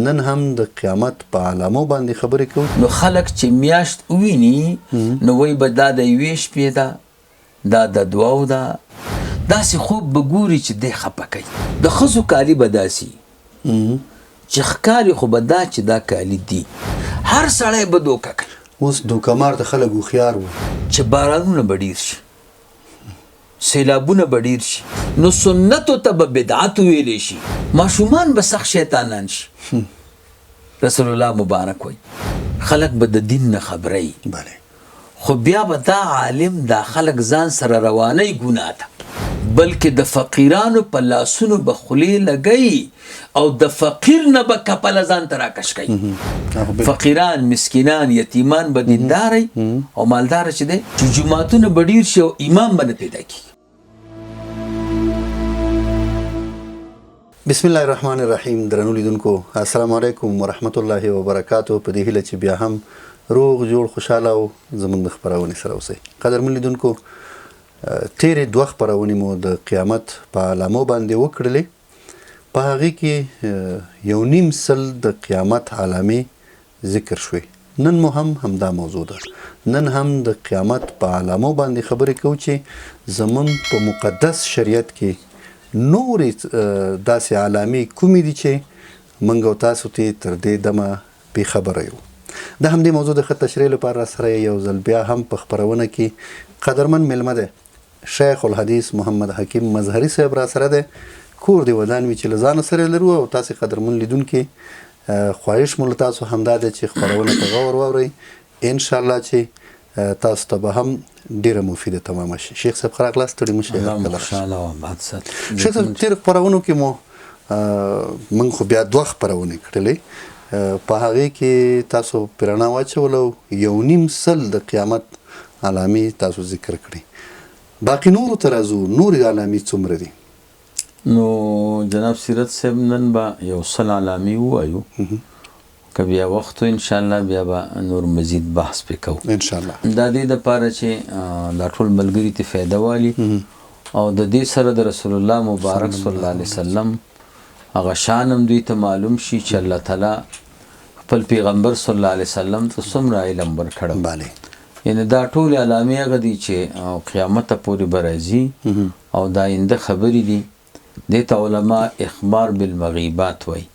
نن هم د قیامت په علامو باندې خبرې کوو. نو خلک چې میاشت وویني نو وایي به دا د یوې شپې ده، دا د دوو ده، داسې خوب به ګوري چې دی خفه کوي. د ښځو کالي به داسې چې ښکاري خو به دا چې دا کالي دي. هر سړی به دوکه کوي. اوس دوکمار ته خلک هوښیار وو چې بارانونه به ډېر شي، سیلابونه به ډېر شي، نو سنتو ته به بدعت ویلی شي، ماشومان به سخت شیطانان شي. رسول الله مبارک وایي خلک به د دین نه خبروي، خو بیا به دا عالم دا خلک ځان سره روانوي ګناه ته، بلکې د فقیرانو په لاسونو به خولې لګوي او د فقیر نه به کپله ځان ته راکش کوي. فقیران، مسکینان، یتیمان به دینداره او مالداره چې دی چې جوماتونه به ډېر شي او امام به نه پیدا کېږي. بسم الله الرحمن الرحیم. درنو لیدونکو السلام علیکم ورحمت الله وبرکاتو. په دې هیله چې بیا هم روغ جوړ خوشحاله او زموږ د خپرونې سره اوسئ. قدرمن لیدونکو تیرې دوه خپرونې مو د قیامت په علامو باندې وکړلې. په هغې کې یو نیم سل د قیامت علامې ذکر شوې. نن مو هم همدا موضوع ده. نن هم د قیامت په علامو باندې خبرې کوو چې زموږ په مقدس شریعت کې نورې داسې علامې کومې دي چې موږ او تاسو ته تر دې دمه بې خبره یو. د همدې موضوع د ښه تشریح لپاره راسره یو ځل بیا هم په خپرونه کې قدرمن میلمه دی شیخ الحدیث محمد حکیم مظهري صاحب راسره دی. کور دی ودان وي چې له ځانه سره لرو او تاسې قدرمن لیدونکي خواهش مو له تاسو همدا دی چې خپرونه په غور واورئ. انشاءالله چې تاسو ته به هم ډیره مفیده تمامه شي. شیخ صاحب ښه راغلاست. ستړي مه شئ. شیخ صاحب تېرو خپرونو کې مو موږ خو بیا دوه خپرونې کړلې. په هغې کې تاسو پرې رڼا واچوله او یو نیم سل د قیامت علامې تاسو ذکر کړي. باقي نورو ته راځو. نورې علامې څومره دي؟ نو جناب سیرت صاحب نن به یو سل علامې ووایو، که بیا وخت و انشاءالله بیا به نور مزید بحث پې کوو انشاءالله. دا دې دپاره چې دا ټول ملګري ته فایده والي او د دې سره د رسول الله مبارک صلی الله علیه وسلم هغه شان هم دوی ته معلوم شي چې الله تعالی خپل پیغمبر صلی الله علیه وسلم ته څومره علم ورکړی. یعنې دا ټولې علامې هغه دي چې قیامت پورې به راځي او دا آینده خبرې دي. دې ته علما اخبار بالمغیبات وایي.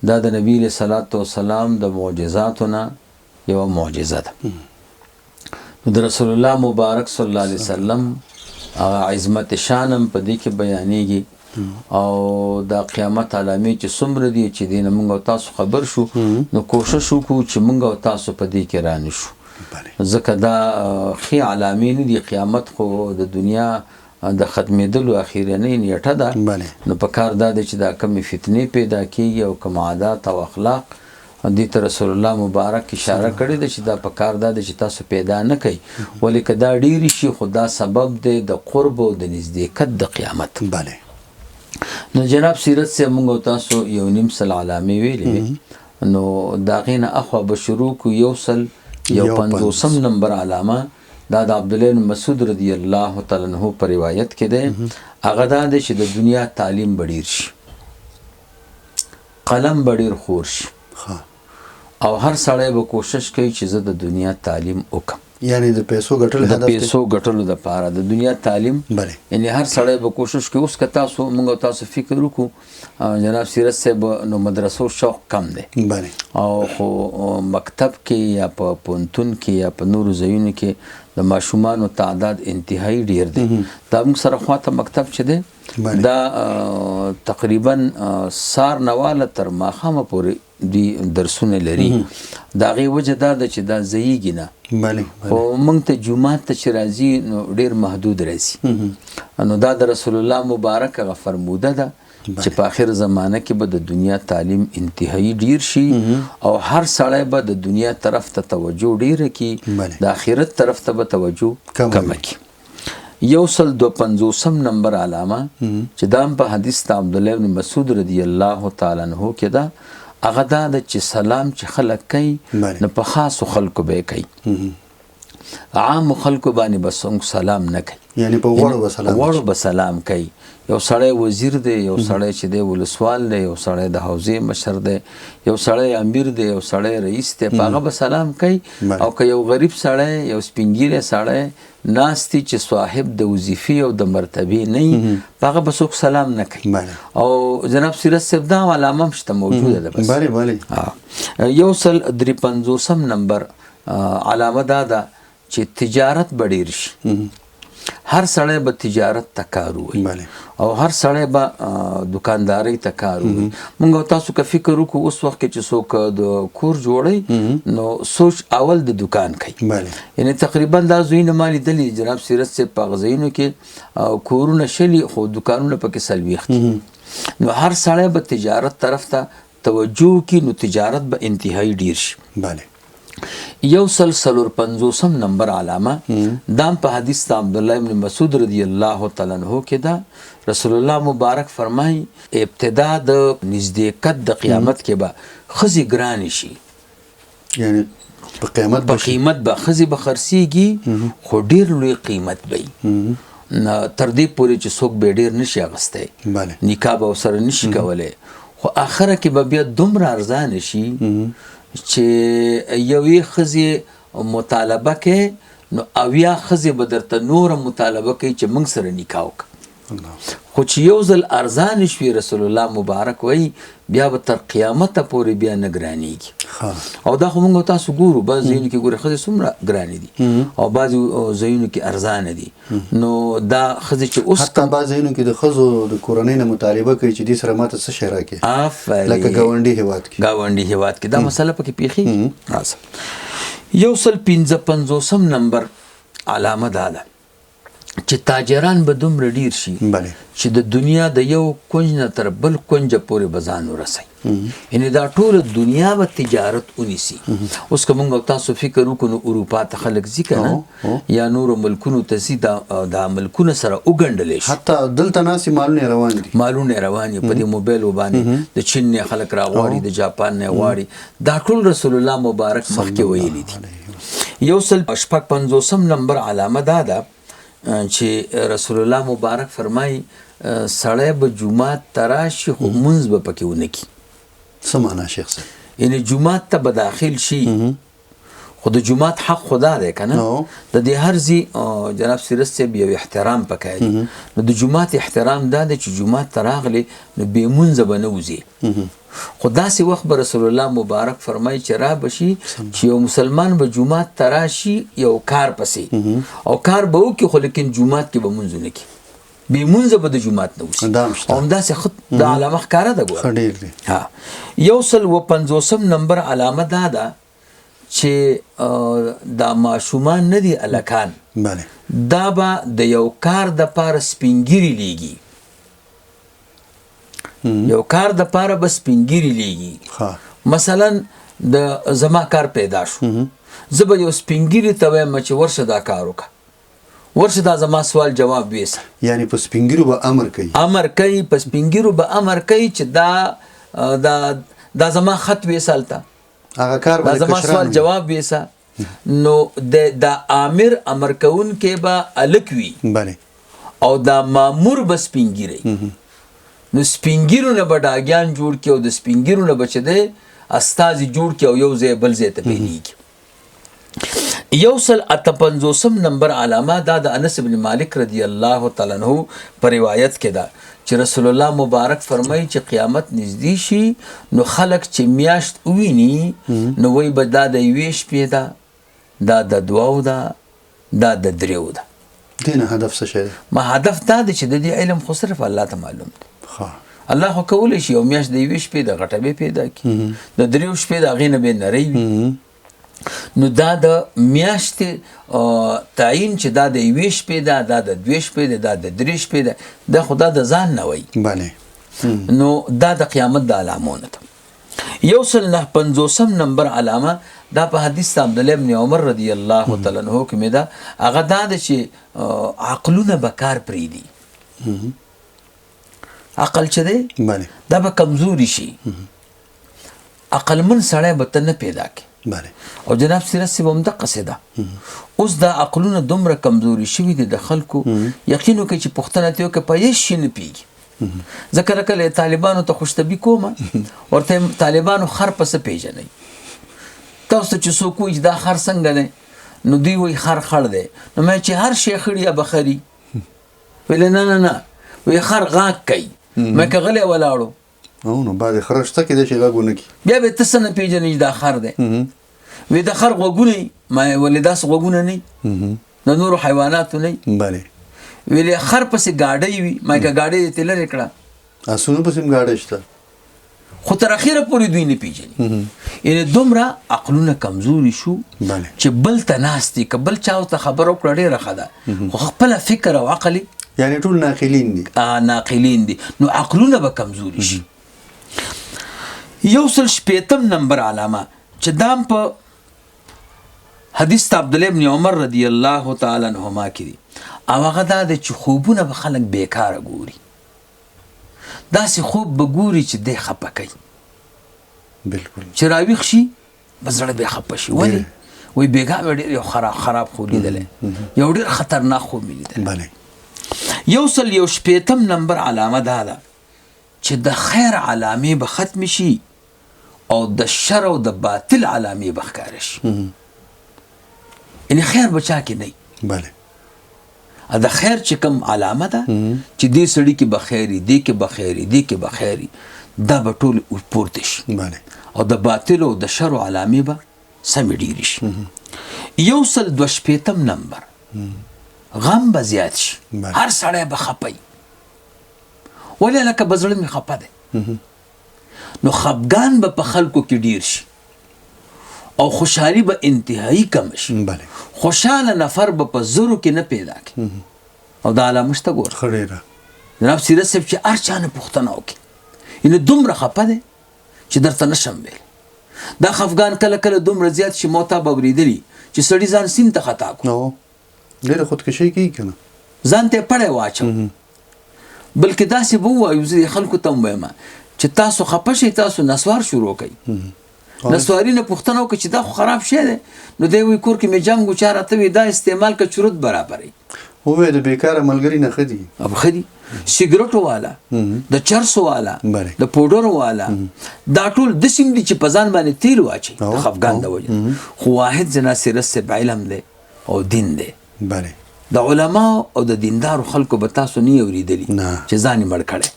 دا د نبی علیه صلات وسلام د معجزاتو نه یوه معجزه ده. نو د رسول الله مبارک صلی الله علیه وسلم عظمت شان هم په دې کې بیانېږي او دا قیامت علامې چې څومره دي چې دې نه موږ او تاسو خبر شو نو کوشش وکړو چې موږ او تاسو په دې کې رانشو، ځکه دا ښې علامې نه دي. قیامت خو د دنیا د ختمېدلو اخیرنۍ نیټه ده. نو په کار دا دی چې دا کمې فتنې پیدا کېږي او کوم عادات او اخلاق دې ته رسول الله مبارک اشاره کړې ده چې دا په کار دا دی چې تاسو پیدا نه کوئ، ولې که دا ډېرې شي خو دا سبب دی د قرب او د نزدېکت د قیامت. نو جناب سیرت صاحب موږ او تاسو یو نیم سل علامې ویلې، نو د هغې نه اخوا به شروع کړو. یو سل یو پنځوسم نمبر علامه دا د عبدالله بن مسعود رضی الله تعالی عنہ په روایت کې دی. هغه دا دی چې د دنیا تعلیم به ډېر شي، قلم به ډېر خور شي او هر سړی به کوشش کوي چې زه د دنیا تعلیم وکړم. یعنی د پیسو ګټلو هدف د پیسو ګټلو دپاره د دنیا تعلیم. یعنی هر سړی به کوشش کوي. اوس که تاسو موږ او تاسو فکر وکړو جناب سیرت صاحب نو مدرسو شوق کم دی او خو مکتب کې یا په پوهنتون کې یا په نورو ځایونو کې د ماشومانو تعداد انتهایی ډیر دی. دا موږ سره خواته مکتب چې دی دا تقریبا سار نواله تر ماښامه پورې دوی درسونه لري. د هغې وجه دا ده چې دا ځایږي نه، خو موږ ته جومات ته چې راځي نو ډېر محدود راځي. نو دا د رسول الله مبارک هغه فرموده ده چې په آخر زمانه کې به د دنیا تعلیم انتهایی ډیر شي او هر سړی به د دنیا طرف ته توجه ډیره کړي، د آخرت طرف ته به توجه کمه کړي. یو سل دو پنځوسم نمبر علامه چې دا په حدیث د عبدالله بن مسعود رضی الله تعالی عنہ کې ده، هغه دا ده چې سلام چې خلک کوي نو په خاصو خلکو به یې کوي، عام خلکو باندې به څوک سلام نه کوي. یعنی په غوړو به سلام غوړو به سلام کوي. یو سړی وزیر دی، یو سړی چې دی ولسوال دی، یو سړی د حوزې مشر دی، یو سړی امیر دی، یو سړی رئیس دی، په هغه به سلام کوي. او که یو غریب سړی، یو سپینګیری سړی ناستی چې صاحب د وظیفې او د مرتبې نه وي، په هغه به څوک سلام نه کوي. او جناب سیرت صاحب دا علامه هم شته موجوده ده. بس بله بله. 153 نمبر علامه دا ده چې تجارت به ډېر شي. هر سړی به تجارت ته کار ووایي او هر سړی به دکاندارۍ ته کار ووایي. موږ تاسو که فکر وکړو اوس وخت کې چې څوک د کور جوړوي نو سوچ اول د دکان کوي. یعنی تقریبا دا ځایونه ما لیدلي جناب سیرت صاحب په هغه ځایونو کې کورونه شلي خو دکانونه پکې څلوېښت دي. نو هر سړی به تجارت طرف ته توجه وکړي نو تجارت به انتهایی ډیر شي. 154 نمبر علامه دام په حدیث د عبدالله ابن مسعود رضی الله تعالی عنہ کې دا رسول الله مبارک فرمایي ابتدا د نزدېکت د قیامت کې به ښځې ګرانې شي. یعنی په قیمت به ښځې به خرڅېږي خو ډېر لوی قیمت به وي، تر دې پورې چې څوک به ډېر نشي اخیستی، نکاح به ورسره نشي کولی. خو آخره کې به بیا دومره ارزانه شي چې یوې ښځې مطالبه کوي نو اویا ښځې به درته نوره مطالبه کوي چې موږ سره نکاح وکړه. خو چې یو ځل ارزانه شوي رسول الله مبارک وایي بیا به تر قیامته پورې بیا نه ګرانېږي. او دا خو موږ تاسو ګورو بعض ځایونو کې ګورې ښځې څومره ګرانې دي او بعضې ځایونو کې ارزانه دي. نو دا ښځې چې اوس حتی بعض ځایونو کې د ښځو د کورنۍ نه مطالبه کوي چې دې سره ماته څه شی راکړي، لکه ګاونډي هېواد کې دا مسله پکې پېښېږي. 155 نمبر علامه دا ده چې تاجران به دومره ډیر شي چې د دنیا د یو کونج نه تر بل کونجه پورې به ځان ورسوي. یعنې دا ټوله دنیا به تجارت ونیسي. اوس که موږ تاسو فکر وکړو نو اروپا ته خلک ځي که نه یا نورو ملکونو ته ځي، دا ملکونه سره وګنډلی شي. حتی دلته ناسې مالونه یې روان دي په دې موبایلو باندې. د چین نه خلک راغواړي، د جاپان نه غواړي. دا ټول رسول الله مبارک مخکې ویلي دي. 156 نمبر علامه دا ده چې رسول الله مبارک فرمایي سړی به جومات ته راشي خو مونځ به پکې ونه کړي. څه معنا شیخ صاحب؟ یعنې جومات ته به داخل شي خو د جومات حق خدا دی که نه، د دې هر ځای جناب سیرت صاحب یو احترام پکار دی. نو د جومات احترام دا دی چې جومات ته راغلی نو بې مونځه به نه وځې. خو داسې وخت به رسول الله مبارک فرمایي چې را بشي چې یو مسلمان به جومات ته راشي یو کار پسې او کار به وکړي خو لیکن جومات کې به مونځ ونه کړي، بې مونځه به د جومات نه وځي. او همداسې د علامه ښکاره ده. ګوره 155 نمبر علامه دا ده چې دا ماشومان نه دي الکان، دا به د یو کار دپاره سپینګیري لیږي. یو کار د پاره به سپینګیري لیږي. مثلا د زما کار پیدا شو، زه به یو سپینګیري ته وایم چې ورشه دا کار وکړه، ورشه دا زما سوال جواب ویسه. یعنی په سپینګیرو به امر کوي په سپینګیرو به امر کوي چې دا زما خط ویسه هلته، دا زما سوال جواب ویسه. نو دا امر کوونکی به الک وي او دا مامور به سپینګیری. نو سپینګیرو نه به ډاګیان جوړ کړي او د سپینګیرو نه به چې دی استازي جوړ کړي او یو ځای بل ځای ته بېلېږي. 158 نمبر علامه دا د انس بن مالک رضی الله تعالی عنہ په روایت کې ده چې رسول الله مبارک فرمایي چې قیامت نږدې شي نو خلک چې میاشت وویني نو وایي به دا د یوې شپې ده، دا د دوو ده، دا د دریو ده. دې نه هدف څه شی دی؟ ما هدف دا دی چې د دې علم خو صرف الله ته معلوم دی. الله خو کولی شي یو میاشت د یوې شپې د غټه به پیدا کړي، د دریو شپې د هغې نه به نری وي. نو دا د میاشتې تعیین چې دا د یوې شپې ده، دا د دوې شپې ده، دا د درې شپې ده، دا خو دا د ځان نه وایي. نو دا د قیامت د علامونه ده. 159 نمبر علامه دا په حدیث عبدالله ابن عمر رضی الله تعالی عنہ کې مې ده. هغه دا ده چې عقلونه به کار پرېږدي. عقل چې دی دا به کمزوري شي. عقلمن سړی به ته نه پیدا کړي. بله او جناب سیرت صاحب هم دقسې ده اوس دا عقلونه دومره کمزوري شوي دي د خلکو یقین وکړئ چې پوښتنه ترې وکړه په هېڅ شي نه پوهېږي زه کله کله طالبانو ته خوشطبي کوم ورته طالبانو خر په څه پېژنئ تاسو چې څوک وایي چې دا خر څنګه دی نو دوی وایي خر خړ دی نو ما چې هر شی خړي یا بخري ویلې نه نه نه وایي خر غاک کوي ما که غلی ولاړو او نو بعد خر شته کې دی چې غږ ونه کړي بیا به ته څه نه پېژنې چې دا خر دی وی د خر غوږونه ما ولې داسې غوږونه نه د نورو حیواناتو نه بله ویلې خر پسې ګاډۍ وي ما که ګاډۍ دې لرې کړه اسونو پسې هم ګاډۍ شته خو تر اخره پورې دوی نه پېژني یعنې دومره عقلونه کمزوري شو بله چې بل ته ناست دي که بل چا ورته خبره وکړه ډېره ښه ده خو خپله فکر او عقل یعنې ټول ناقلین دي ناقلین دي نو عقلونه به کمزوري شي 160 نمبر علامه چې دام په حدیث ته عبدالله ابن عمر رضی الله تعالی عنهما کې دي او هغه دا دی چې خوبونه به خلک بیکاره ګوري داسې خوب به ګوري چې دی خفه کوي بالکل چې راویښ شي به زړه بیا خفه شي ولې وایي بېګا مې ډېر یو خراب خوب لیدلی یو ډېر خطرناک خوب مې لیدلی بله 160 نمبر علامه دا ده چې د خیر علامې به ختم شي او د شر او د باطل علامې به ښکاره شي یعنې خیر به چا کې نه بله د خیر چې کوم علامه ده چې دې سړي کې به خیري دې کې به خیري دې کې به خیري دا به ټول پورته شي بله او د باطل او د شر علامې به سمې ډېرې شي 162 نمبر غم به زیات شي هر سړی به خفه وي ولې لکه به زړه مې خفه دی نو خفګان به په خلکو کې ډیر شي او خوشحالي به انتهایی کم شي بله خوشحاله نفر به په زرو کې نه پیدا کړي او دا علامه شته ګوره ښه ډېره جناب سیرت صاحب چې هر چا نه پوښتنه وکړي یعنې دومره خفه دی چې درته نشم ویلی دا خفګان کله کله دومره زیات شي ما تا به اورېدلي چې سړي ځان سیند ته خطا کړو ډېره خودکشي کوي که نه ځان ته یې پړی واچوم بلکې داسې به ووایو زه خلکو ته هم وایم چې تاسو خفه شئ تاسو نسوار شروع کوئ نسواري نه پوښتنه وکړه چې دا خو خراب شی دی نو دی وایي کور کې مې جنګ و چا راته وي دا استعمال که چورت برابروي ووایه د بېکاره ملګري نه ښه دي اب ښه دي سګرټو والا د چرسو والا د پوډرو والا دا ټول داسې دي چې په ځان باندې تیل واچي د خفګان د وجې خو واحد زنا سیرت صاحب علم دی او دین دی بله د علماو او د دیندارو خلکو به تاسو نه اورېدلي چې ځان یې مړ کړی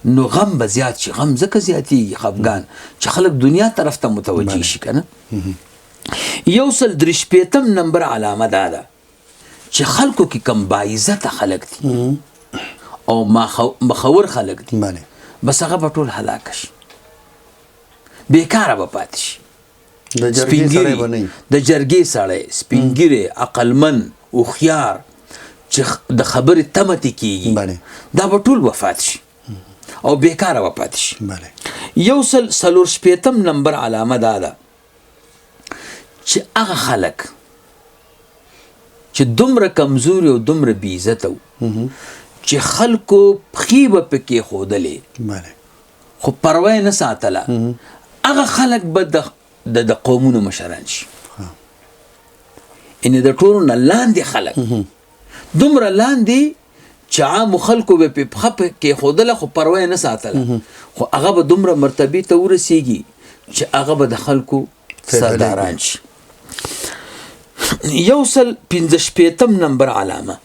نو غم به زیات شي غم ځکه زیاتېږي خفګان چې خلک دنیا طرف ته متوجه شي که نه 163 نمبر علامه دا ده چې خلکو کې کم باعزته خلک دي او مخور خلک دي بله بس هغه به ټول هلاکه شي بېکاره به پاتې شي د جرګې سړی به نه وي د جرګې سړی سپینګیری عقلمن هوښیار چې د خبرې تمه تې کېږي دا به ټول وفات شي او بېکاره به پاتې شي بله 164 نمبر علامه دا ده چې هغه خلک چې دومره کمزوري او دومره بېعزته وو چې خلکو پښې به پکې ښودلې بله خو پروا یې نه ساتله هغه خلک به د قومونو مشران شي یعنې د ټولو نه لاندې خلک دومره لاندې چې عامو خلکو به پې پښه پکې ښودله خو پروا یې نه ساتله خو هغه به دومره مرتبې ته ورسېږي چې هغه به د خلکو سرداران شي 165 نمبر علامه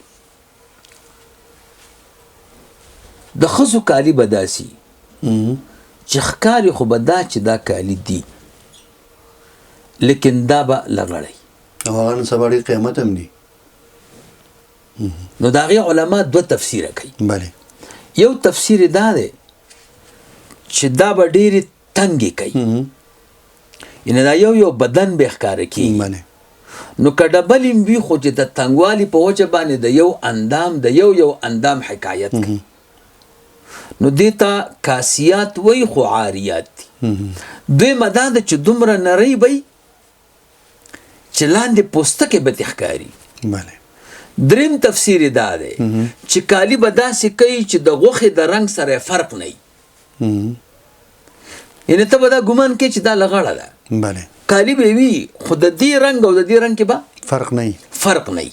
د ښځو کالي به داسي چې ښکاري خو به دا چې دا کالي دي لیکن دا به لغړی او هغه نن سبا ډېر قیمت هم دي نو د هغې علما دوه تفسیره کوي بله یو تفسیر دا دی چې دا به ډېرې تنګې کوي یعنې دا یو بدن به ښکاره کېږي بله نو که ډبل هم وي خو چې د تنګوالي په وجه باندې د یو اندام د یو اندام حکایت کوي نو دې ته کاسیات وی خو عاریات دي دویمه دا ده چې دومره نری وی چې لاندې پوستکې به تې ښکاري بله دریم تفسیر دا دی چې کالي به داسې کوي چې د غوښې د رنګ سره فرق نه وي یعنې ته به دا ګمان کوې چې دا لغړه ده بله کالی به وي خو د دې رنګ او د دې رنګ کې به فرق نه فرق نه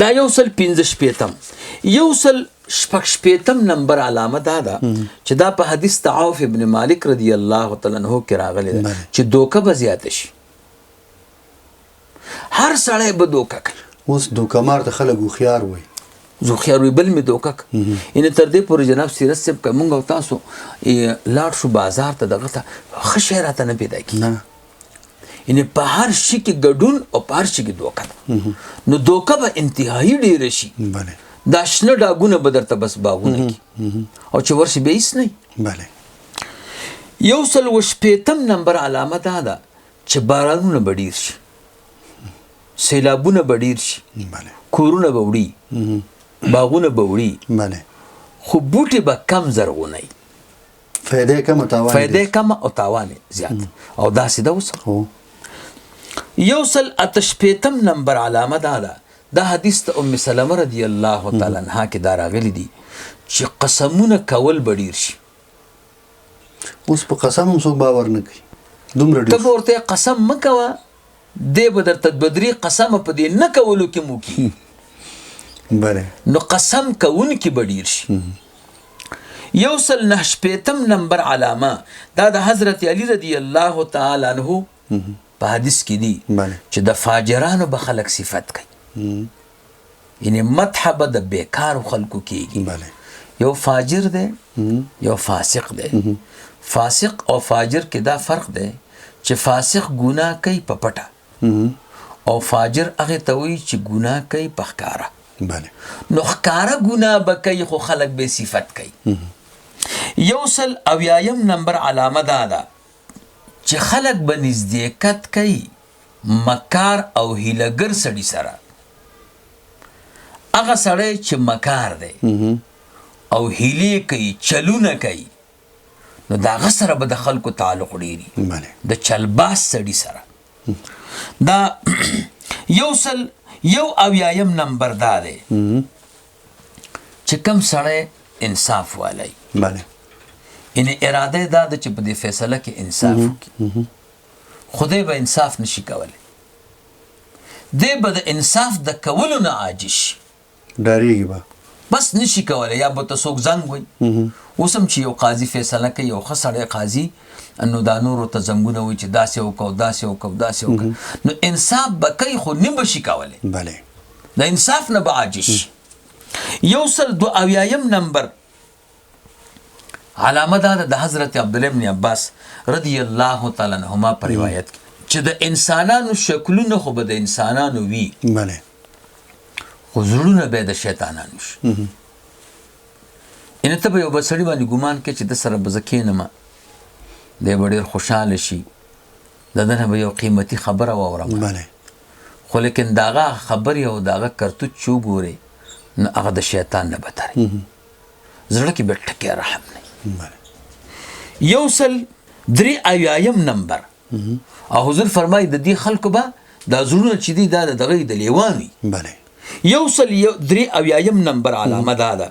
دا 155 156 نمبر علامه دا ده چې دا په حدیث عوف ابن مالک رضی الله تعالی عنہ کې راغلی ده چې دوکه به زیات شي هر سړی به دوکه کوي اوس دوکه مار ته خلک هوښیار وایي زوخیار وی بل می دوکه ان تر دې پورې جناب سیرت صاحب کومه او تاسو لاړ شو بازار ته دغه ته خشیرات نه پیدا کی نه ان په هر شي کې ګډون او په هر شي کې دوکه نو دوکه به انتهایی ډیر شي بله دا شنه ډاګونه به درته بس باغونه کی او چې ورشي به هیڅ نه بله 155 نمبر علامه دا ده چې بارانونه به ډیر شي سیلابونه به ډیر شي بله کورونه به وړي باغونه به وړي بله خو بوټي به کم زرغونی فایده کم او تاوان فایده کم او تاوان زیات او داسې ده اوس 158 نمبر علامه دا ده دا حدیث ته ام سلمه رضی الله تعالی عنها کې دا راغلی دي چې قسمونه کول به ډیر شي اوس په قسم هم څوک باور نه کوي دومره ډیر ته به ورته قسم مه کوه دی به درته بدري قسم په دې نه کولو کې مو کی بله نو قسم کوونکي به ډیر شي 159 نمبر علامه دا د حضرت علی رضی الله تعالی عنہ په حدیث کې دي چې د فاجرانو به خلق صفت کوي یعنی مدح به د بیکار خلکو کېږي یو فاجر دی یو فاسق دی فاسق او فاجر کې دا فرق دی چې فاسق ګناه کوي په پټه او فاجر هغه ته وایي چې ګناه کوي په ښکاره نو ښکاره ګناه به کوي خو خلک به صفت کوي 180 نمبر علامه دا ده چې خلک به نزدېکت کوي مکار او هیلهګر سړي سره هغه سړی چې مکار دی او هیلې کوي چلونه کوي نو د هغه سره به د خلکو تعلق ډېري د چلباس سړي سره دا 180 نمبر دا دی چې کوم سړی انصاف والی ان اراده دا ده چې په دې فیصله کې انصاف وکړي خدای به انصاف نشي کولی دی به د انصاف د کولو نه عاجز شي ډارېږي به بس نشي کولی یا به ته څوک زنګ وایي اوس هم چې یو قاضي فیصله کوي یو ښه سړی قاضي نو دا نورو ته زنګونه وایي چې داسې وکړه داسې وکړه داسې وکړه نو انصاف به کوي خو نه به شي کولی د انصاف نه به عاجز شي 182 نمبر علامه دا د حضرت عبدالله ابن عباس رضی الله تعالی عنهما پر روایت کې چې د انسانانو شکلونه خو به د انسانانو وي خو زړونه به د شیطانانو شي ان ته به یو بل سړي باندې ګمان کې چې د سره به زه کښېنم دی به ډېر خوشحاله شي د ده نه به یو قیمتي خبره واورم خو لیکن د هغه خبرې او د هغه کرتوت چې وګورې نو هغه د شیطان نه بتر زړه کې به ټکی رحم نه 183 نمبر او حضور فرمایي د دې خلکو به دا زړونه چې دي دا د دغه د لیوان وي 183 نمبر علامه دا ده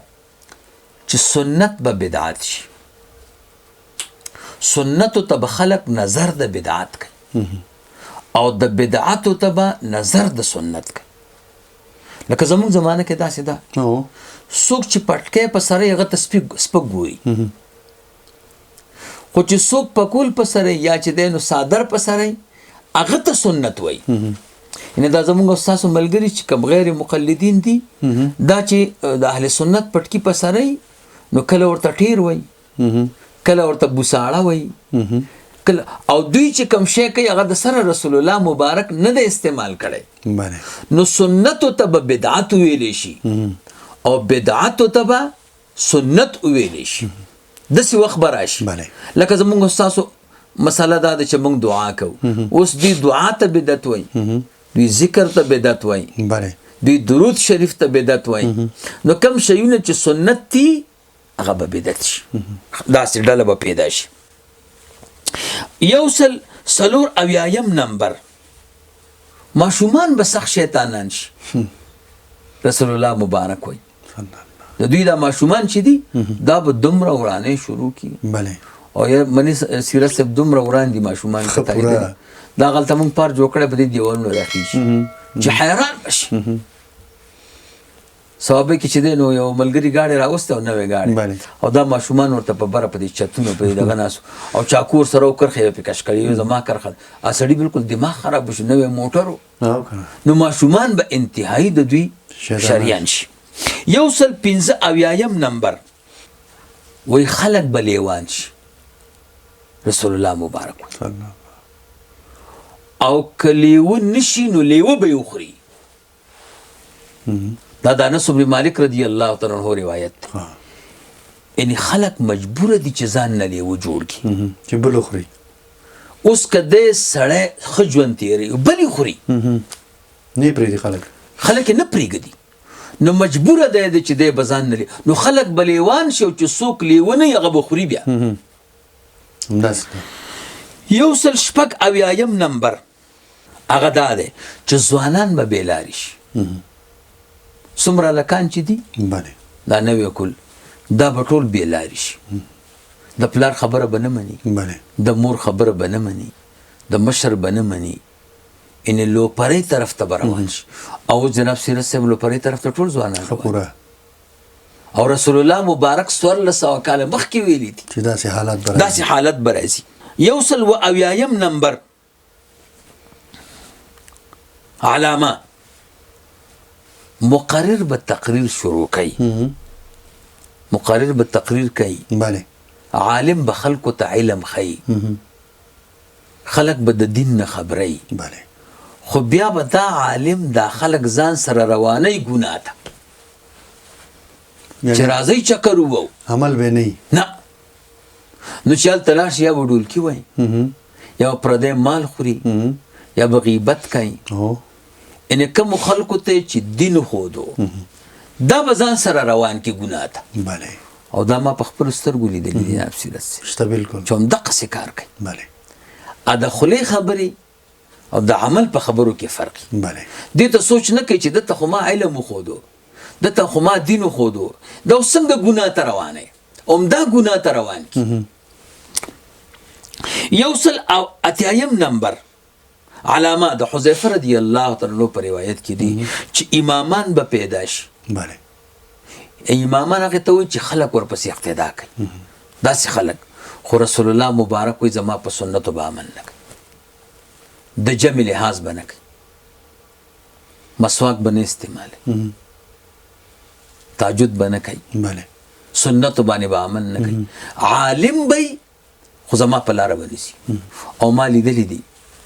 چې سنت به بدعت شي سنتو ته به خلق نظر د بدعت کوي او د بدعتو ته به نظر د سنت کوي لکه زموږ زمانه کې داسې ده څوک چې پټکې په سره هغه ته سپک ګوري خو چې څوک پکول په سره یا چې دی نو صادر په سره هغه ته سنت وایي یعنې دا زموږ ستاسو ملګري چې کوم غیر مقلدین دي دا چې د اهل سنت پټکي په سره نو کله ورته ټیر وایي کله ورته بوساړه وایي او دوی چې کوم شی کوي هغه د سره رسول الله مبارک نه د استعمال کړی نو سنتو ته به بدعت ویلی شي او بدعتو ته به سنت ویلی شي داسې وخت به راشي لکه زموږ ستاسو مسله دا ده چې موږ دعا کوو اوس دوی دعا ته بدعت وایي دوی ذکر ته بدعت وایي دوی درود شریف ته بدعت وایي نو کوم شیونه چې سنت دي هغه به بدعت شي داسې ډله به پیدا شي 184 نمبر ماشومان به سخت شیطانان شي رسول الله مبارک وایي د دوی دا ماشومان چې دي دا به دومره ورانې شروع کړي او یا منی سیرت صاحب دومره وړاندې ماشومان ته پوره. دا غلطه مونږ پار جوړ کړی په دې دیوالونو راخیږي چې حیران بشي صحابه کې چې دی نو یو ملګري ګاډي راوسته او نوې ګاډي او دا ماشومان ورته په بره په دې چتونو په دغه ناسو او چاکور سره وکرخې په کش کړی زما کرخه اسړي بالکل دماغ خراب شو نوې موټرو نو ماشومان به انتهایی د دوی شریان شي. 115 نمبر وای خلق به لیوان شي رسول الله مبارک او کلیو نشي نو لیو به یخري. دا د انس بن مالک رضی الله تعالی عنہ روایت ده. یعنی خلق مجبور دي چې ځان نه لیو جوړ کړي چې بل خوري. اوس کده سړی خجون تیری بل خوري نه پریږدي خلق نه پریږدي نو مجبور ده چې د بزان نه نو خلق بلیوان شو چې څوک لیونه یغه بخوري بیا. همداس 116 نمبر هغه دا ده چې ځوانان به بیلاری شي. څومره لکان چې دي دا نوې کول دا به ټول بیلاری شي. د پلار خبره به نه مني د مور خبره به نه مني د مشر به نه مني ان لوپرې طرف ته روان شي. او جناب سیرت صاحب لوپرې طرف ته ټول ځوانان او رسول الله مبارک 1400 کال مخکې ویلي دي چې داسې حالت به راځي. 120 نمبر علامه مقرر به تقریر شروع کوي. مقرر به تقریر کوي. عالم به خلکو ته علم خي. خلک به د دین نه خبري. خو بیا به دا عالم دا خلک ځان سره رواني ګناه ده چې راځي چکر وو عمل به نه نو چل تلاش یا وډول کی وای یا پردې مال خوري یا غیبت کوي ان کوم خلکو ته چې دین خودو دا بزان سره روان کی ګناه ده. او دا ما په خپل سترګو لیدلی دی افسیرت شته بالکل چې هم دغه څه کار کوي. ا د خلی خبري او د عمل په خبرو کې فرق دی. ته سوچ نه کوي چې د ته خو ما علم خودو د ته خو ما دین خودو دا څنګه ګناه ته روانه اوم دا ګناه ته روان کی. 180 نمبر علامه د حذیفه رضی الله تعالی عنہ په روایت کې دي چې امامان به پیدا شي. امامان هغه ته وایي چې خلک ورپسې اقتدا کوي. داسې خلک خو رسول الله مبارک وایي زما په سنتو به عمل نه کوي د جمع لحاظ به نه کوي مسواک به نه استعمالوي تهجد به نه کوي سنتو باندې به عمل نه کوي عالم به خو زما په لاره به نیسي. او ما لیدلی دي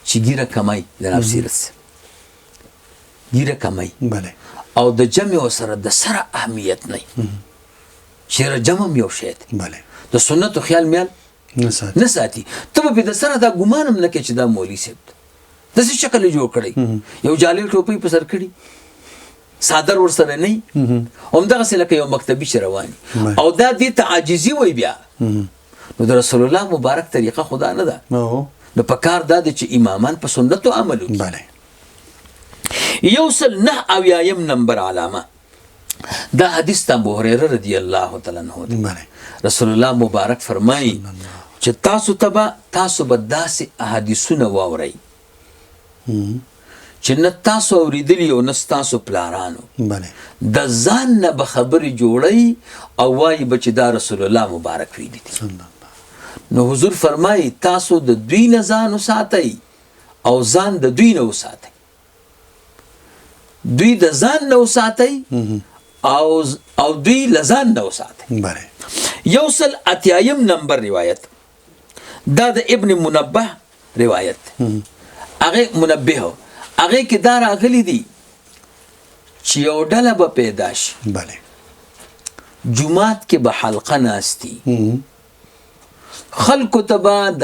چې ګیره کمای جناب سیرت ګیره کمای او د جمع سره د سره اهمیت نه چې جمع یو شی دی د سنتو خیال میال نه ساتي. ته به د سره دا ګمانم نه کې چې دا مولوی صاحب د څه شکل جوړ کړی یو جالي ټوپی په سر کړی صادر ور سره نه هم دغه څه لکه یو مکتبي شرواني او دا دې ته عاجزي وای بیا نو د رسول الله مبارک طریقه خدا نه ده. نو په کار دا چې امامان په سنتو عمل وکړي. 109 نمبر علامه دا حدیث ته ابو هريره رضی الله تعالی عنہ رسول الله مبارک فرمایي چې تاسو به داسې احادیثونه واورئ چې نه تاسو اوریدلی او نه تاسو پلارانو د ځان نه به خبرې جوړئ او وایي به چې دا رسول الله مبارک ویلي دي. نو حضور فرمایي تاسو د دوی نه ځان وساتئ او ځان د دوی نه وساتئ. دوی د ځان نه وساتئ او دوی له ځان نه وساتئ. 180 نمبر روایت دا د ابن منبه روایت هغه منبه هغه کې دا راغلی دی چې یو ډله به پیدا شي جمعات کې به حلقه ناستی خلکو ته به د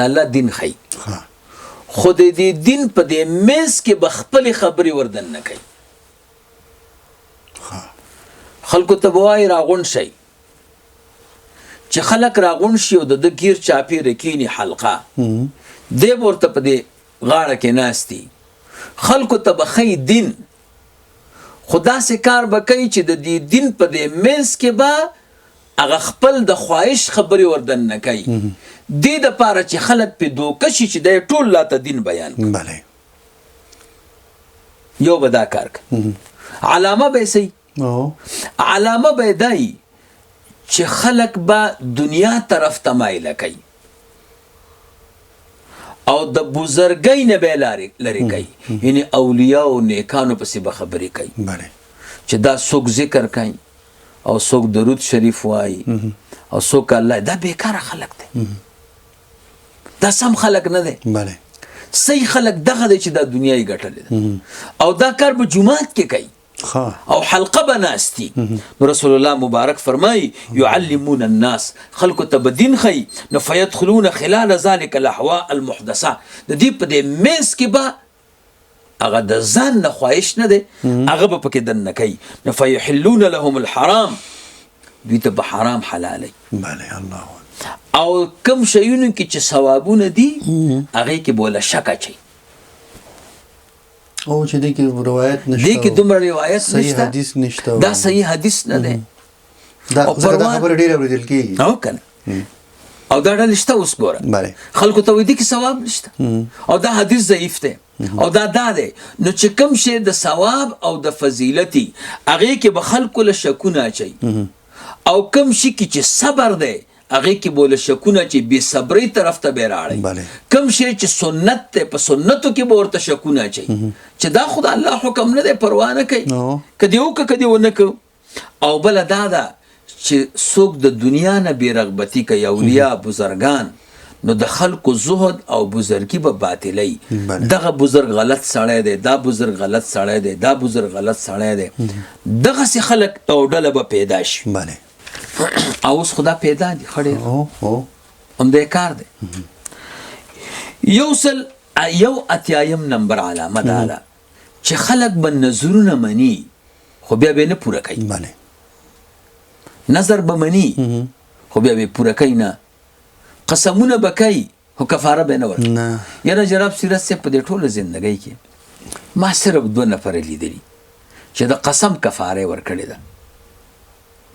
الله دین خی خو د دې دین په دې میز کې به خپل خبرې وردن نه کوي. خلکو ته به وایي راغون شي چې خلک راغون شي او د گیر چاپی رکینی حلقه دی ورته په دې غاړه کې ناستی خلکو ته به خی دین خدا سے کار به کوي چې د دې دین په دې میز کې به هغه خپل د خواهش خبرې وردن نه کوي دې دپاره چې خلک پې دوکه شي چې دی ټول لا ته دین بیان کړي بله یو به دا کار کوي علامه به یې علامه به یې دا وي چې خلک به دنیا طرف ته مایله کوي او د بزرګۍ نه به لرې کوي یعنی اولیاء او نیکانو پسې به خبرې کوي چې دا څوک ذکر کوي او څوک درود شریف وایي او څوک الله دا بیکاره خلک دی دا سم خلک نه دی صحیح خلک دغه دی چې دا دنیا یې ګټلې ده او دا کار به جومات کې کوي او حلقه به ناستی نو رسول الله مبارک فرمایي يعلمون الناس خلکو ته به دین ښیي نو فیدخلون خلال ذلك الاحواء المحدثه د دې په دې منځ کې به هغه د ځان نه خواهش نه دی هغه به پکې دننه کوي نو فیحلون لهم الحرام دوی ته به حرام حلالوي او کم شیونو کې چې ثوابونه دي هغې کې به وله شک اچوي او چې دې کې روایت نشته دې کې دومره روایت نشته دا صحیح حدیث نه دی دا خبره ډېره اورېدل کېږي او که نه او دا ډله شته اوس ګوره خلکو ته وایي دې کې ثواب نشته او دا حدیث ضعیف دی او دا دی نو چې کوم شی د ثواب او د فضیلتي هغې کې به خلکو له شکونه اچوي او کوم شي کې چې صبر دی هغې کې به له شکونه چې بې صبرۍ طرف ته به یې راړئ کوم شی چې سنت دی په سنتو کې به ورته شکونه اچوي چې دا خو د الله حکم نه دی پروا نه کوي که دې وکړه که دې ونه کړو او بله دا ده چې څوک د دنیا نه بې رغبتي کوي اولیاء بزرګان نو د خلکو زهد او بزرګي به باطلوي دغه بزرګ غلط سړی دی دا بزرګ غلط سړی دی دا بزرګ غلط سړی دی دغسې خلک او ډله به پیدا شي او اوس خدا پیدا دي خړې همدې کار دی یو اتیایم نمبر علامه دا ده چې خلک به نظرونه مني خو بیا به یې نه پوره کوي نظر به مني خو بیا به یې پوره کوي نه قسمونه به کوي خو کفاره به یې نه ورکوي یاره جناب سیرت صاحب په دې ټوله زندګۍ کې ما صرف 2 نفره لیدلي چې د قسم کفاره یې ورکړې ده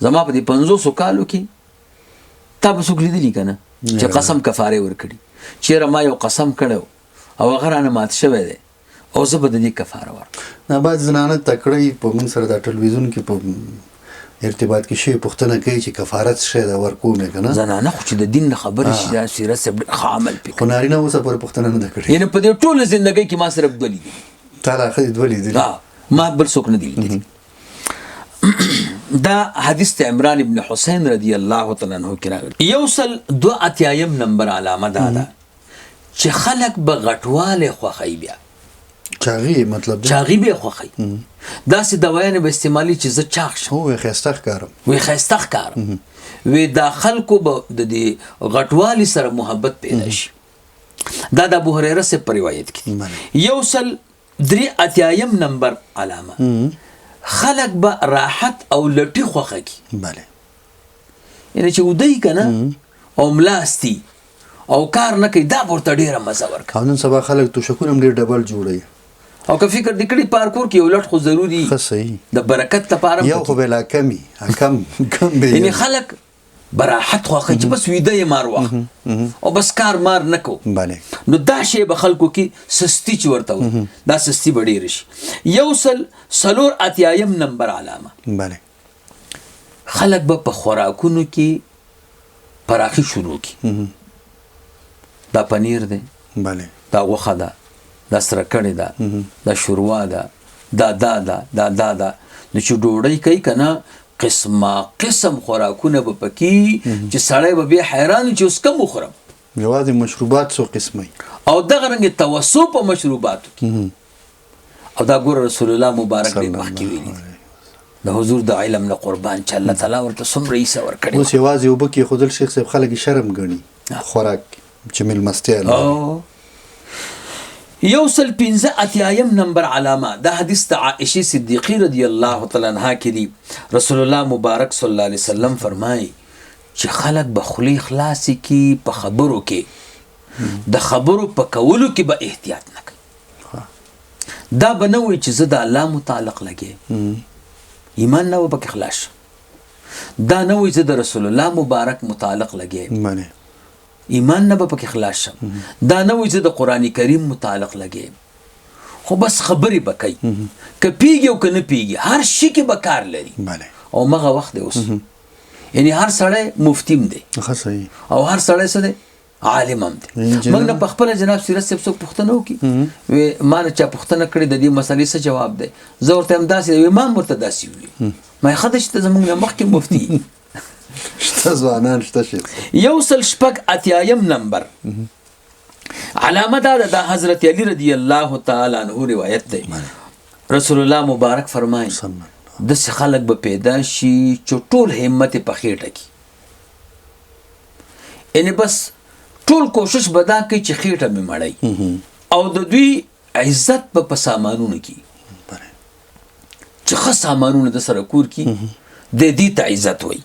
زما په دې 500 کالو کې تا به څوک لیدلي که نه چې قسم کفاره یې ورکړي چېرې ما یو قسم کړی او هغه رانه مات شوی دی او زه به د دې کفاره ورکړم بعض زنانه تکړه په موږ سره دا ټلویزیون کې په ارتباط کې شی پوښتنه کوي چې کفارت څه شی ده ورکوم یې که نه زنانه خو چې د دین نه خبرې شي دا سیرت صاحب ښه عمل پرې خو نارینه اوسه پورې پوښتنه نه ده کړې یعنې په دې ټوله زندګۍ کې ما صرف 2 لیدلي تا لا ښځې 2 لیدلي ما بل څوک نه دي لیدلي دا حدیث ته عمران ابن حسین رضی الله تعالی عنہ کې راغلی 182 نمبر علامه دا ده چې خلک به غټواله خوښوي بیا چاغي مطلب چاغي به خوښوي داسې دوايانې به استعمالي چې زه چاغ شم وی ښایسته ښکارم وی دا خلکو به د دې غټوالي سره محبت پیدا شي دا د ابو هريره سے په روایت کې 183 نمبر علامه خلق به راحت او لټي خوخه کی یعنی چې ودی کنه او ملاستی او کار نه کوي دا ورته ډیره مزه ورکوي او نن سبا خلک تو شکونه هم ډیر ډبل جوړي او که فکر دکړي پارکور کې ولټ خو ضروری صحیح د برکت لپاره یو خو بلا کمی کم به یعنی خلق براحت خوخه چې بس ویده یې مار واخ او بس کار مار نکو نو دا شی به خلکو کې سستی چې ورته دا سستی به ډېره شي 183 نمبر علامه خلک به په خوراکونو کې پراخي شروع کی دا پنیر دی دا غوښه ده دا سرکړې ده دا شوروا ده دا نو چې ډوډۍ کوي که نه قسم خوراکونه به پکې چې سړی به بیا حیران چې اوس کم وخورم یوازې مشروبات څو قسمه او دغه رنګې توسع په مشروباتو کې او دا ګوره رسول الله مبارک ډېر مخکې ویلي د حضور د علم نه قربان چې الله تعالی ورته څومره عیسه ورکړې اوس یوازې اوبه کېښودل شیخ صاحب خلک یې شرم ګڼي خوراک چې میلمستیا 185 نمبر علامه دا حدیث ته عائشه صدیقه رضی الله تعالی عنها کې دی رسول الله مبارک صلی الله علیه وسلم فرمایي چې خلک به خولې خلاصې کی په خبرو کې د خبرو په کولو کې به احتیاط نه کوي دا به نه وایي چې زه د الله متعلق لګې ایمان نه به پکې خلاص دا نه وایي زه د رسول الله مبارک متعلق لګیم بله ایمان نه به پکې خلاص شم دا نه وایي زه د قرآن کریم متعلق لګیم خو بس خبرې به کوي که پیږي او که نه پیږي هر شي کې به کار لري بله او مغه وخت دی اوس یعنی هر سړی مفتیم دی ښه صحیح او هر سړی څه دی عالم هم دی موږ نه په خپله جناب سیرت صاحب څوک پوښتنه وکړي ما نه چا پوښتنه کړې د دې مسلې څه جواب دی زه ورته هم داسې امام ورته داسې وي ما ښه ده چې ته زموږ نه مخکې مفتي شته ځوانان شته شي 188 نمبر علامه دا ده د حضرت علی رضی الله تعالی عنہ روایت دی رسول الله مبارک فرمایي داسې خلک به پیدا شي چې ټول همت په خېټه کې یعنی بس ټول کوشش به دا کوي چې خېټه مې مړی او د دوی عزت په سامانونو کې چې ښه سامانونه د سره کور کې د دې ته عزت وایي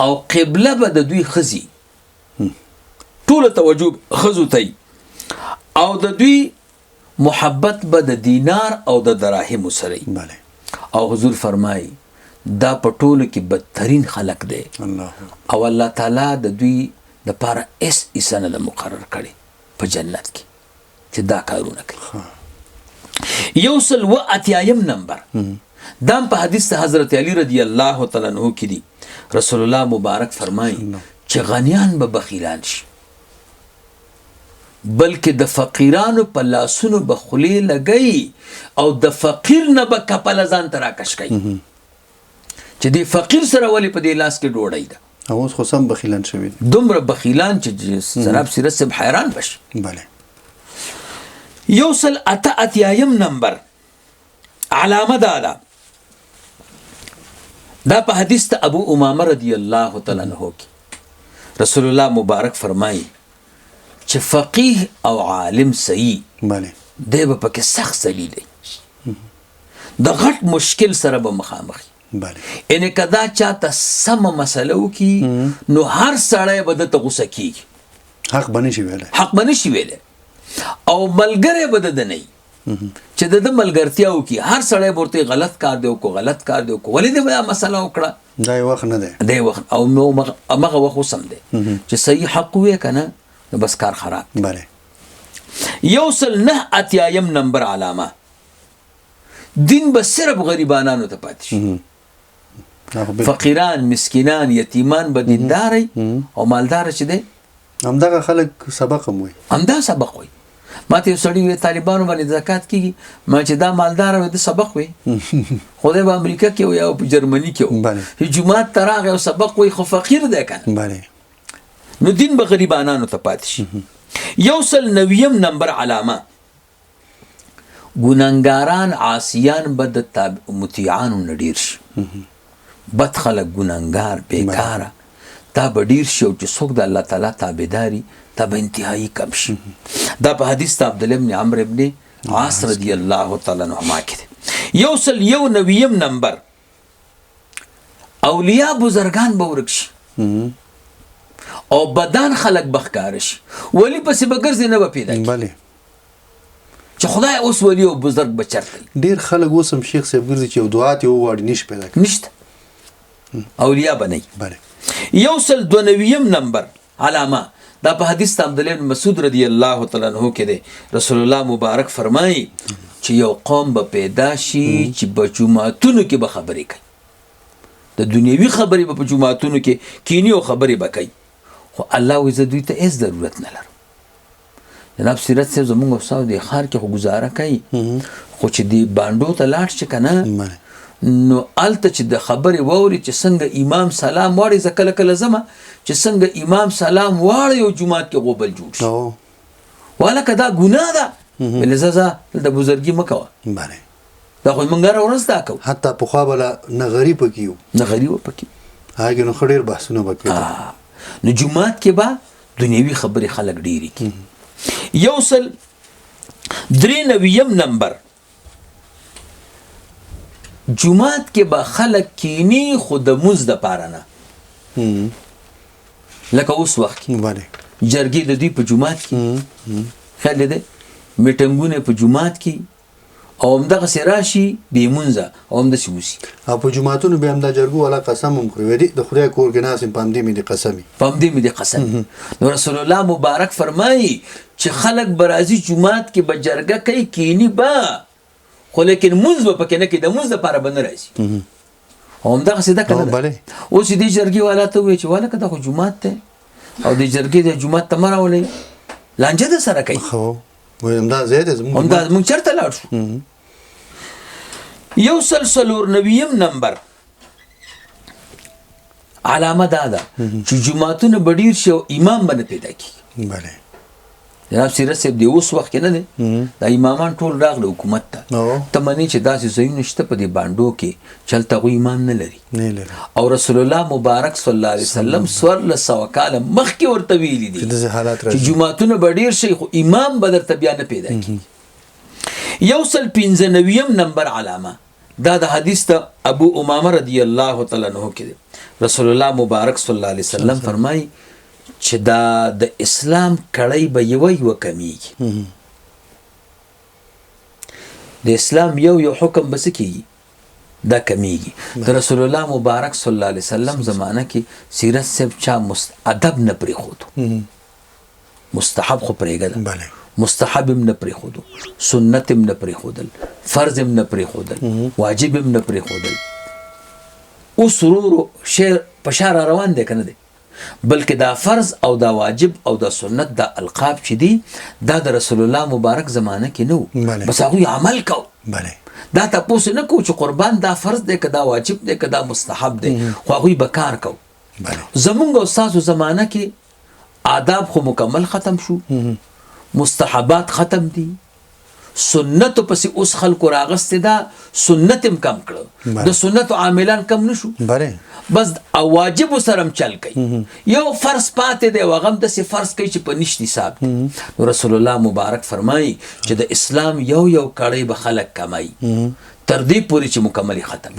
او قبله به د دوی ښځې ټوله توجه ښځو ته او د دوی محبت به د دینار او د دراهمو سره او حضور فرمایي دا په ټولو کې بدترین خلق دی او الله تعالی د دوی د پاره ایسه نه مقرر کړي په جنت کې چې دا کارونه کوي 188 نمبر دا په حدیث حضرت علی رضی الله تعالی عنہ کې دی رسول الله مبارک فرمایي چې غنیان به بخیلان شي بلکې د فقیرانو په لاسونو به خولې لګي او د فقیر نه به کپله ځان ته راکش کوي چې دی فقیر سره ولې په دې لاس کې ډوډۍ ده اوس خو سم بخیلان شوي دومره بخیلان چې جناب سیرت صاحب حیران بشي بله 188 نمبر علامه دا په حدیث ته ابو امامه رضی الله تعالی عنہ کې رسول الله مبارک فرمایي چې فقيه او عالم صحیح بله دی به پکې سخت سلی دی د غټ مشکل سره به مخامخ بله ان کدا چاته سم مسله وکي نو هر سړی به د غوسه کیږي حق بنشي ویله او ملګری به د نه چې د ملګرتیا وکي هر سړی ورته غلط کار دی او ولې دې مسله وکړه دا وخت نه دی وخت او هغه وخت سم دی چې صحیح حق وې کنه بس کار خراب بله 189 نمبر علامه دین به صرف غریبانانو ته پاتې شي فقیران مسکینان یتیمان به دیندار او مالدار چې دی همدغه خلک سبق هم وي همدا سبق وي ما ته یو سړی وی طالبانو باندې زکات کیږي ما چې دا مالدار وي د سبق وي خدای په امریکا کې او په جرمني کې چې جمعه تراغه او سبق وي خو فقیر دی کنه بله نو دین به غریبانانو ته پاتې شي 190 نمبر علامه ګناګاران عاصیان به د مطیعانو نه ډیر شي بد خلک ګناګار بیکاره دا به ډیر شي او چې څوک د الله تعالی تابعداري دا به انتهایی کم شي دا په حدیث عبد الله ابن عمرو ابن عاص رضی الله تعالی عنهما کې 190 نمبر اولیاء بزرگان به ورک شي او بدن خلق بخکار شي ولی پسې بګرځي نه به پیدا کی بله چې خدای اوس ولی او بزرگ بچرته ډیر خلک اوسم شیخ صاحب ګرځي چې دعا ته وواړي نش پیدا کوي نشته اولیاء بنئ بله 192 نمبر علامه دا په حدیث عبد الله بن مسعود رضی الله تعالی عنہ کې دی رسول الله مبارک فرمایي چې یو قوم به پیدا شي چې په جمعاتونو کې به خبرې کوي د دنیوي خبرې په جمعاتونو کې کینی او خبرې به کوي خو الله وې دوی ته هیڅ ضرورت نه لري جناب سیرت صاحب زموږ استاد دی خار کې گزاره کوي خو چې دی باندو ته لاړ شي کنه نو الته چې د خبرې ووري چې څنګه امام سلام واړي ځکه کله زما چې څنګه امام سلام واړي او جمعات کې غوبل جوړ شي والا کدا ګناه ده ولزازا د بزرګي مکوه بله دا خو مونږ راورس دا کو حتی په خوا بل نه غریب کیو هغه نو خډیر بحثونه وکړي نو جمعات کې با دنیوي خبرې خلک ډيري کی 193 نمبر جمعات کې با خلک کینی خود مز د پاره نه لکه اوس وخت بله جرګې د دې په جمعات کې خل دې میټنګونه په جمعات کې او همدغسې راشي بې مونځه او همداسې وسي. او په جوماتونو بیا هم دا جرګو والا قسم هم خوري وایي د خدای کور کې ناست یم په همدې مې دې قسم وي. په همدې مې دې قسم. نو رسول الله مبارک فرمایي چې خلک به راځي جومات کې به جرګه کوي کینی به خو لیکن مونځ به پکې نه کوي د مونځ دپاره به نه راځي. او همدغسې ده که نه ده. اوس دې جرګې والا ته ووایي چې والکه دا خو جومات دی او د جرګې د جومات ته مه راولئ لانجه در سره کوي. وایي همدا ځای دی همدا موږ چېرته لاړ شو. 149 نمبر علامه دا ده چې جوماتونه به ډېر شي او امام به نه پیدا کېږي. بله جناب سیرت صاحب دی اوس وخت کې نه دی دا امامان ټول راغله حکومت ته ته منې چې داسې ځایونه شته په دې بانډو کې چې هلته هغوی امام نه لري او رسول الله مبارک صلی الله علیه وسلم 1400 کاله مخکې ورته ویلي دي چې جوماتونه به ډېر شي خو امام به درته بیا نه پیدا کېږي. 195 نمبر علامه دا د حدیث ته ابو امامه رضی الله تعالی عنہ کې دی. رسول الله مبارک صلی الله علیه وسلم فرمایي چې دا د اسلام کړۍ به یو کمیږي. د اسلام یو حکم به څه کېږي دا کمیږي. د رسول الله مبارک صلی الله علیه وسلم زمانه کې سیرت صاحب چا ادب نه پرېښودو مستحب خو پرېږده مستحب هم نه پرېښودو سنت هم نه پرېښودل فرض هم نه پرېښودل واجب هم نه پرېښودل. اوس ورو شی په شا را روان دی که نه دی بلکې دا فرض او دا واجب او دا سنت دا القاب چې دي دا د رسول الله مبارک زمانه کې نه و بس هغوی عمل کو. دا تپوس نه کو چې قربان دا فرض دی که دا واجب دی که دا مستحب دی خو هغوی به کار کو. زمونږ او ستاسو زمانه کې آداب خو مکمل ختم شو مستحبات ختم دي سنت پسې اوس خلکو راغستې ده سنت هم کم کړه د سنت عاملان کم نشو بس او واجب سره هم چل کوي یو فرض پاتې دی او هغه هم داسې فرض کوي چې په نشت حساب نو رسول الله مبارک فرمایي چې د اسلام یو کړۍ به خلک کمایي تر دې پورې چې مکمل ختم.